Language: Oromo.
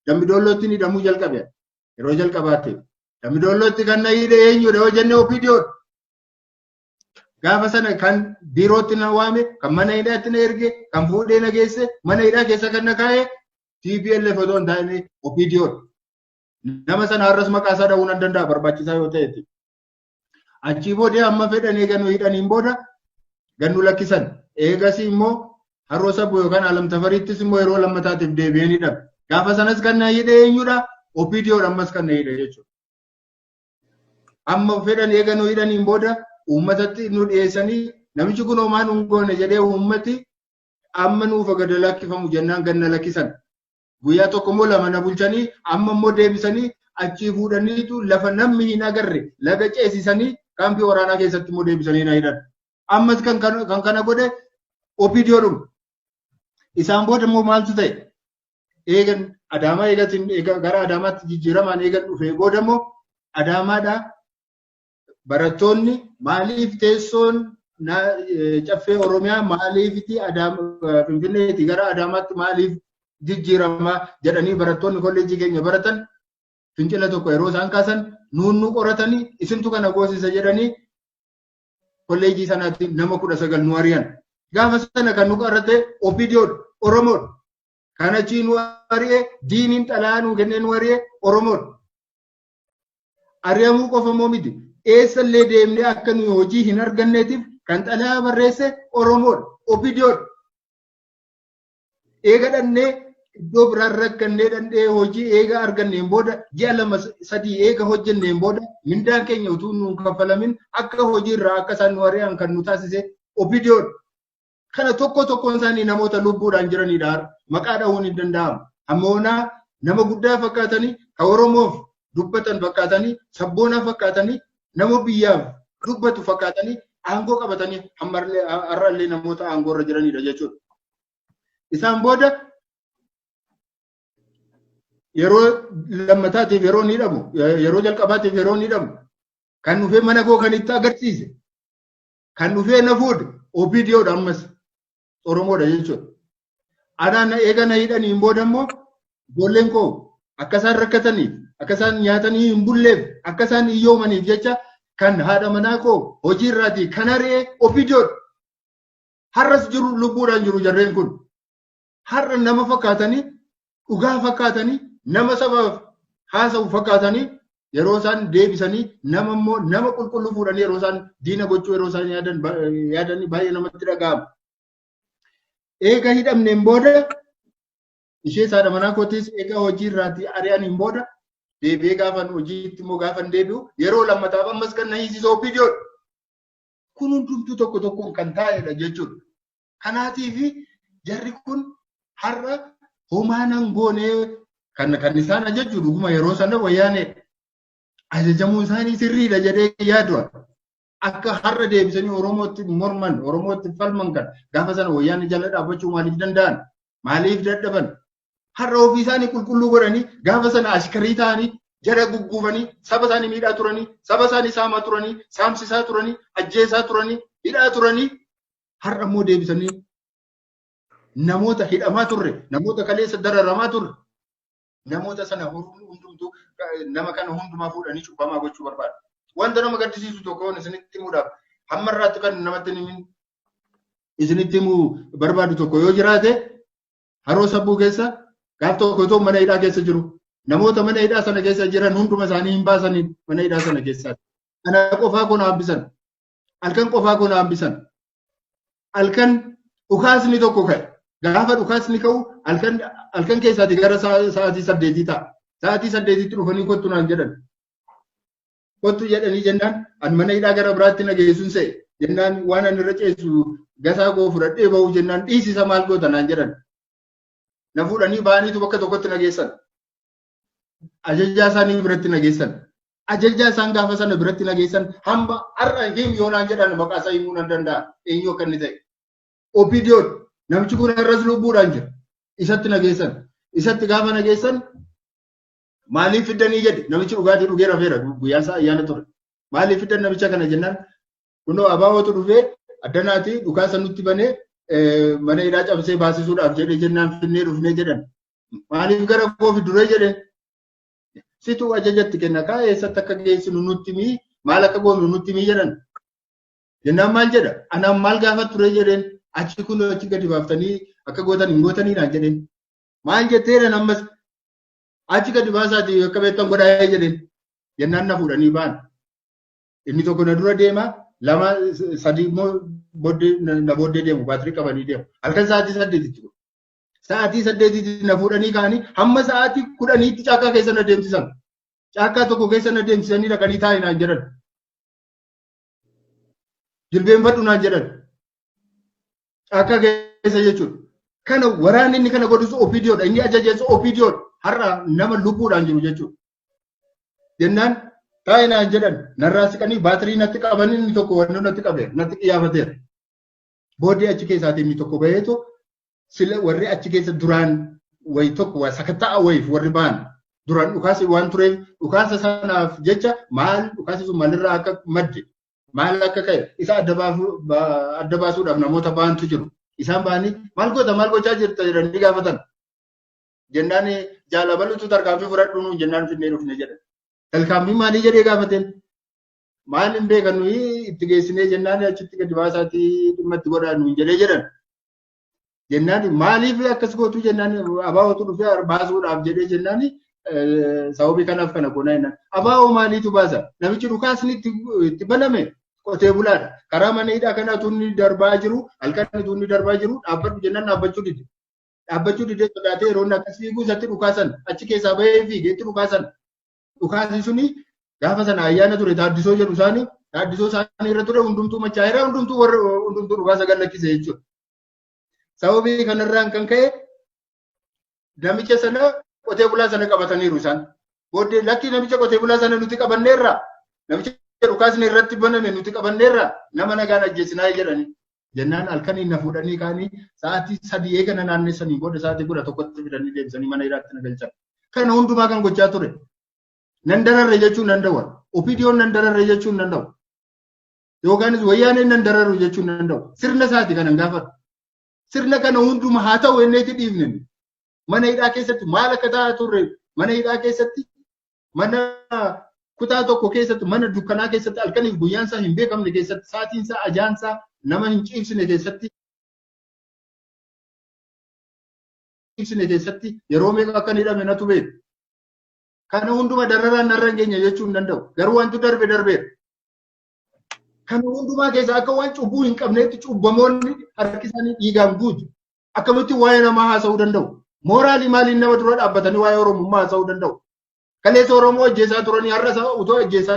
Dambidollootti ni hidhamuu jalqabe. Yeroo jalqabaatti Dambidollootti kan na hidhe eenyudha yoo jenne OPDO. Gaafa sana kan biirootti na waame, kan mana hidhaatti na erge, kan fuudhee na geesse, mana hidhaa keessa kan na kaa'e TPLF otoo hin taane OPDO. Nama sana har'as maqaa isaa dha'uun hin danda'a barbaachisaa yoo ta'etti. Achii booda amma fedhan eeganuu hidhaniin booda gannu lakkisan. Eegas immoo haroo sabuu yookaan alam tafariittis immoo yeroo lammataatiif deebi'ee ni dhabe. Gaafa sanas kan na hidhe eenyudha? OPDO ammas kan na hidhe jechuudha. Amma fedhan eeganuu hidhaniin booda uummatatti nu dhiyeessanii namichi kun homaan hin goone jedhee uummati amma nuuf gada lakkifamu jennaan ganna lakkisan. Guyyaa tokko immoo lama na bulchanii amma immoo deebisanii achii fuudhaniitu lafa namni hin agarre laga ceesisanii kaampii waraanaa keessatti immoo deebisanii na hidhan. Ammas kan kana godhe OPDO dhuma. Isaan booda immoo maaltu ta'e? Eegan Adaamaa eegatiin gara Adaamaatti jijjiiramaan eegan dhufee booda immoo Adaamaadhaa barattoonni maaliif teessoon caffee Oromiyaa maaliifiti Finfinneeti gara Adaamaatti maaliif jijjiiramaa jedhanii barattoonni kolleejjii keenya baratan fincila tokko yeroo isaan kaasan nuunnu qoratanii isintu kana goosisa jedhanii kolleejjii sanaatti nama 19 nu ari'an. Gaafa sana kan nu qorate OPDO Oromoodha. Kan achii nu ari'e diiniin xalaa nu kennee nu ari'e Oromoodha. Ari'amuu qofa moo miti? Eessallee deemnee akka nuyi hojii hin arganneetiif kan xalaa barreesse Oromoodha. OPDO. Eega dhannee iddoo biraan rakkannee dandee hojii eega arganneen booda ji'a 2-3 eega hojjenneen booda mindaan keenya utuu nu kaffalamin akka hojii irraa akka isaan nu ari'an kan nu taasise OPDO. Kana tokkoon isaanii namoota lubbuudhaan jiranidha. Maqaa dha'uun hin danda'amu. Ammoonaa nama guddaa fakkaatanii kan Oromoof dubbatan fakkaatanii sabboonaa fakkaatanii nama biyyaaf dubbatu fakkaatanii aangoo qabatanii har'allee namoota aangoo irra jiranidha jechuudha. Isaan booda yeroo lammataatiif yeroo ni hidhamu, yeroo jalqabaatiif yeroo ni hidhamu, kan dhufee mana koo kan itti agarsiise, kan dhufee na fuudhe OPDOdha ammas Oromoodha jechuudha. Anaan eega na hidhaniin booda immoo ijoolleen koo akka isaan rakkataniif, akka isaan nyaatanii hin bulleef, akka isaan hiyyoomaniif jecha kan haadha manaa koo hojii irraatii kan ari'e OPDOdha. Har'as jiru lubbuudhaan jiru jarreen kun. Har'a nama fakkaatanii, dhugaa fakkaatanii, nama sabaaf haasa'u fakkaatanii yeroo isaan deebisanii nama immoo nama qulqulluu fuudhanii yeroo isaan diina gochuu yeroo isaan yaadanii baay'ee namatti dhaga'ama. Eega hidhamneen booda ishee haadha manaa kootis eega hojii irraatii ari'aniin booda deebi'ee gaafan hojiitti immoo gaafan deebi'u yeroo lammataaf ammas kan na hiisisu OPDOdha. Kun hundumtuu tokkoon kan taa'edha jechuudha. Kanaatiif jarri kun har'a homaanan goonee kan isaan ajaju dhuguma yeroo sana wayyaanee ajajamuu isaanii sirriidha jedhee yaadu. Akka har'a deebisanii Oromootti morman, Oromootti falman kan gaafa sana wayyaanee jala dhaabbachuu maaliif danda'an? Maaliif dadhaban? Har'a ofii isaanii qulqulluu godhanii gaafa sana ashkarii ta'anii jara gugguufanii saba isaanii miidhaa turanii, saba isaanii saamaa turanii, saamsisaa turanii, ajjeesaa turanii, hidhaa turanii har'a immoo deebisanii namoota hidhamaa turre, namoota kaleessa dararamaa turre, namoota sana hundumtuu nama kana hundumaa fuudhanii cubbamaa gochuu barbaada. Wanta nama gaddisiisu tokkoon isinitti himuudhaaf hamma irraatti kan namatti isinitti himuu barbaadu tokko yoo jiraate haroo sabbuu keessa gaaf tokko mana hidhaa keessa jiru. Namoota mana hidhaa sana keessa jiran hunduma isaanii hin baasanii mana hidhaa sana keessaati. Kana qofaa kun hambisan. Halkan qofaa kun hambisan. Halkan dhukaasni tokko ka'e. Gaafa dhukaasni ka'u halkan keessaati gara sa'aatii 8 ta'a. Sa'aatii 8tti dhufanii kottu naan jedhan. Kottu jedhanii jennaan an mana hidhaa gara biraatti na geessuun se'e. Jennaan waan ani irra ceessu gasaa koo fudhadhee ba'u jennaan dhiisisa maal goota naan jedhan. Na fuudhanii ba'aniitu bakka tokkotti na geessan. Ajajaa isaanii biratti na geessan. Ajajaa isaan gaafa sana biratti na geessan hamba har'a him yoo naan jedhan maqaa isaa himuu nan danda'a. Eenyu akka inni ta'e. OPDO namichi kun irras lubbuudhaan jira. Isatti na geessan. Isatti gaafa na geessan maaliif fiddanii jedhe namichi dhugaatii dhugee rafeera guyyaa isaa ayyaana ture. Maaliif fiddan namicha kana jennaan kunoo abaawwatu dhufee addanaati dhukaasa nutti banee mana hidhaa cabsee baasisuudhaaf jedhee jennaan finnee dhufnee jedhan. Maaliif gara koo fiduree jedheen. Situ ajajatti kenna kaa eessatti akka geessinu nutti mii maal akka goonu nutti mii jedhan. Jennaan maal jedha? Anaan maal gaafa ture jedheen achi kun achi gadi baaftanii akka gootan hin gootaniidhaan jedheen. Maal jetteedhaan ammas achi gadi baasaatii akka beektan godhaa jedheen. Jennaan na fuudhanii ba'an. Inni tokko na dura deema lama sadii immoo na booddee deemu baatirii qabanii deemu. Halkan sa'aatii 8 sa'aatii 8 na fuudhanii kaanii hamma sa'aatii 10tti caakkaa keessa na deemsisan. Caakkaa tokko keessa na deemsisanii dhaqanii taa'ii naan jedhan. Jilbeenfadhu naan jedhan. Caakkaa keessa jechuudha. Kana waraanni inni kana godhus OPDOdha. Inni ajajeessu OPDOdha. Har'a nama lubbuudhaan jiru jechuudha. Jennaan taa'ii naan jedhan narraa siqanii baatirii natti qaban inni tokko wanni natti qabeera natti qiyyaafateera. Booddee achi keessaatii inni tokko baheetu sila warri achi keessa duraan wayi tokko sakattaa wayiif warri ba'an duraan dhukaasi waan tureef dhukaasa sanaaf jecha maal dhukaasi sun maalirraa akka madde maal akka ka'e isa adda baasuudhaaf namoota ba'antu jiru. Isaan ba'anii maal goota maal gochaa jirta jedhanii gaafatan. Jennaan jaalabalutu tarkaanfii fudhadhu nuun jennaan finnee dhufne jedhan. Tarkaanfii maalii jedhee gaafateen? Maal hin beekan nuyi itti geessinee jennaan achitti gadi baasaatii dhimma itti godhaa nuun jedhee jedhan. Jennaan maaliif akkas gootu jennaan abaa'ootu dhufee baasuudhaaf jedhee jennaan sababii kanaaf kana goonaa jennaan. Abaa'oo maaliitu baasa? Namichi dhukaasni itti baname qotee bulaadha. Karaa mana hidhaa kana tunni darbaa jiru halkan tunni darbaa jiru dhaabbadhu jennaan dhaabbachuu dide. Dhaabbachuu dide sodaatee yeroo akkas fiiguu isatti dhukaasan achi keessaa bahee fiigeetti dhukaasan. Dhukaasni suni gaafa sana ayyaana ture taaddisoo jedhu isaanii taaddisoo isaanii irra ture hundumtuu machaa'eera hundumtuu dhukaasa gallakkise jechuudha. Sababii kanarraan kan ka'e namicha sana qotee bulaa sana qabataniiru isaan. Booddee lakkii namicha qotee bulaa sana nuti qabanneerra namicha dhukaasni irratti baname nuti qabanneerra nama nagaan ajjeesinaa jedhanii. Jennaan halkaniin na fuudhanii kaanii sa'aatii 3 eegana naannessanii booda sa'aatii 11tti fidanii deebisanii mana hidhaatti na galchan. Kana hundumaa kan gochaa ture. Nan dararre jechuun nan dawwa. OPDO'n nan dararre jechuun nan dawwa. Yookaanis wayyaaneen nan dararu jechuun nan dawwa. Sirna isaati kanan gaafadhu. Sirna kana hunduma haa ta'u enneetti dhiifne. Mana hidhaa keessatti maal akka ta'aa turre mana hidhaa keessatti mana kutaa tokko keessatti mana dukkanaa keessatti halkaniif guyyaan isaa hin beekamne keessatti sa'aatiin isaa ajaan isaa nama hin ciibsine keessatti yeroo meeqa akka hidhame natu beeku. Kana hunduma dararaan narra hin geenye jechuun danda'u. Garuu wanti darbeera. Kana hundumaa keessa akka waan cubbuu hin qabneetti cubbamoonni harki isaanii dhiigaan guutu. Akkamitti waa'ee namaa haasa'uu danda'u? Mooraalii maaliin nama dura dhaabbatanii waa'ee Oromummaa haasa'uu danda'u? Kaleessa Oromoo ajjeesaa turanii har'a utoo ajjeesaa